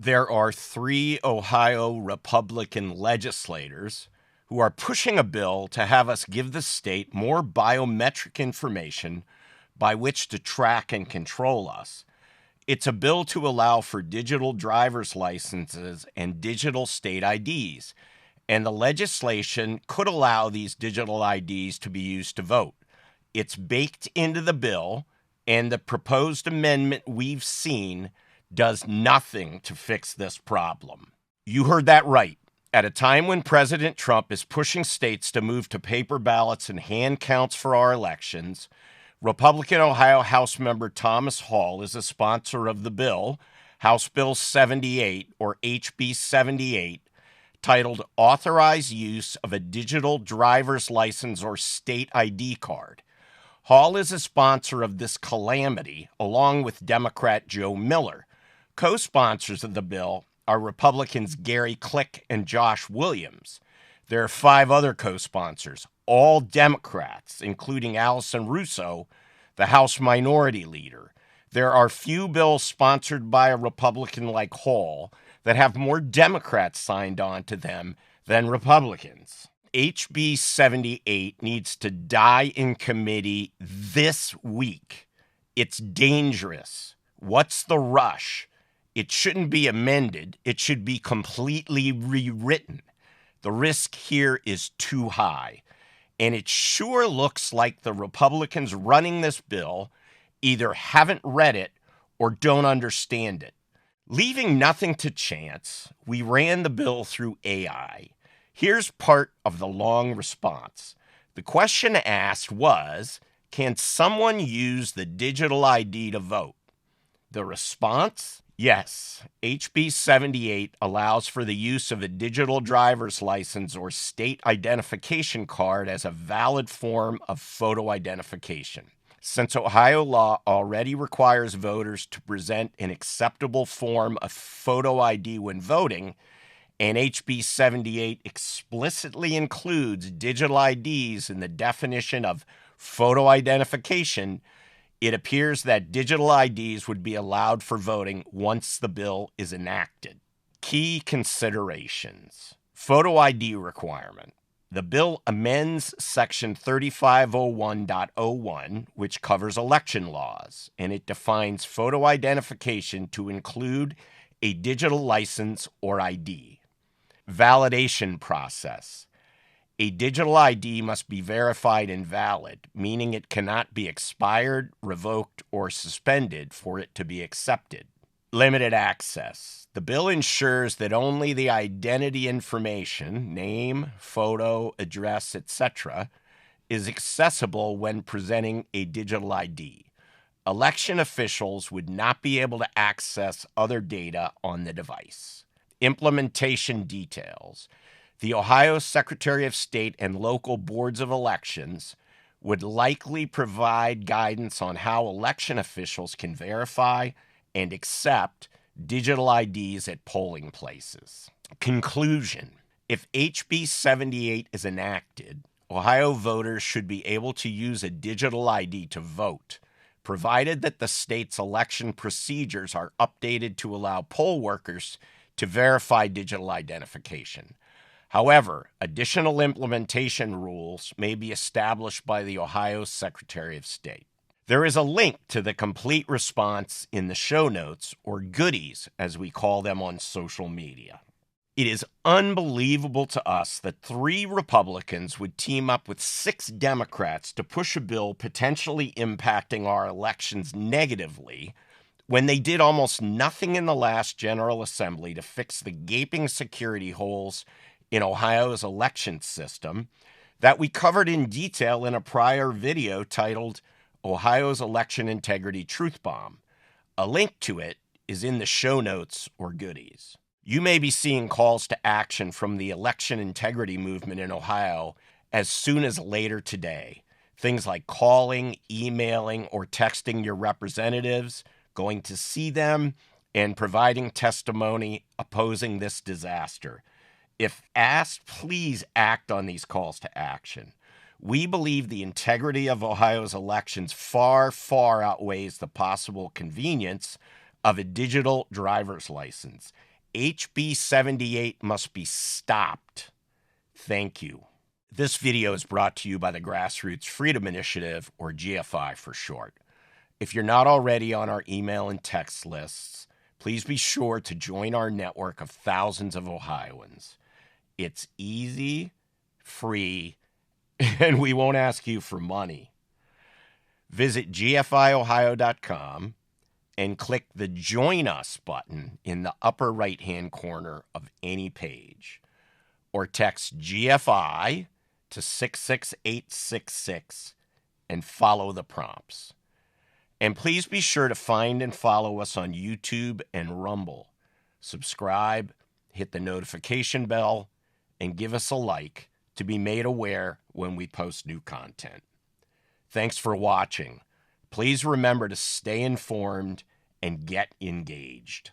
There are three Ohio Republican legislators who are pushing a bill to have us give the state more biometric information by which to track and control us. It's a bill to allow for digital driver's licenses and digital state IDs, and the legislation could allow these digital IDs to be used to vote. It's baked into the bill, and the proposed amendment we've seen does nothing to fix this problem. You heard that right. At a time when President Trump is pushing states to move to paper ballots and hand counts for our elections, Republican Ohio House member Thomas Hall is a sponsor of the bill, House Bill 78, or HB 78, titled Authorized Use of a Digital Driver's License or State ID Card. Hall is a sponsor of this calamity, along with Democrat Joe Miller. Co-sponsors of the bill are Republicans Gary Click and Josh Williams. There are 5 other co-sponsors, all Democrats, including Allison Russo, the House Minority Leader. There are few bills sponsored by a Republican like Hall that have more Democrats signed on to them than Republicans. HB 78 needs to die in committee this week. It's dangerous. What's the rush? It shouldn't be amended. It should be completely rewritten. The risk here is too high. And it sure looks like the Republicans running this bill either haven't read it or don't understand it. Leaving nothing to chance, we ran the bill through AI. Here's part of the long response. The question asked was, can someone use the digital ID to vote? The response? Yes. HB 78 allows for the use of a digital driver's license or state identification card as a valid form of photo identification. Since Ohio law already requires voters to present an acceptable form of photo ID when voting, and HB 78 explicitly includes digital IDs in the definition of photo identification, it appears that digital IDs would be allowed for voting once the bill is enacted. Key considerations. Photo ID requirement. The bill amends Section 3501.01, which covers election laws, and it defines photo identification to include a digital license or ID. Validation process. A digital ID must be verified and valid, meaning it cannot be expired, revoked, or suspended for it to be accepted. Limited access. The bill ensures that only the identity information, name, photo, address, etc., is accessible when presenting a digital ID. Election officials would not be able to access other data on the device. Implementation details. The Ohio Secretary of State and local boards of elections would likely provide guidance on how election officials can verify and accept digital IDs at polling places. Conclusion. If HB 78 is enacted, Ohio voters should be able to use a digital ID to vote, provided that the state's election procedures are updated to allow poll workers to verify digital identification. However, additional implementation rules may be established by the Ohio Secretary of State. There is a link to the complete response in the show notes, or goodies, as we call them on social media. It is unbelievable to us that 3 Republicans would team up with 6 Democrats to push a bill potentially impacting our elections negatively when they did almost nothing in the last General Assembly to fix the gaping security holes in Ohio's election system that we covered in detail in a prior video titled Ohio's Election Integrity Truth Bomb. A link to it is in the show notes or goodies. You may be seeing calls to action from the election integrity movement in Ohio as soon as later today. Things like calling, emailing, or texting your representatives, going to see them, and providing testimony opposing this disaster. If asked, please act on these calls to action. We believe the integrity of Ohio's elections far, far outweighs the possible convenience of a digital driver's license. HB 78 must be stopped. Thank you. This video is brought to you by the Grassroots Freedom Initiative, or GFI for short. If you're not already on our email and text lists, please be sure to join our network of thousands of Ohioans. It's easy, free, and we won't ask you for money. Visit GFIOhio.com and click the Join Us button in the upper right-hand corner of any page, or text GFI to 66866 and follow the prompts. And please be sure to find and follow us on YouTube and Rumble. Subscribe, hit the notification bell, and give us a like to be made aware when we post new content. Thanks for watching. Please remember to stay informed and get engaged.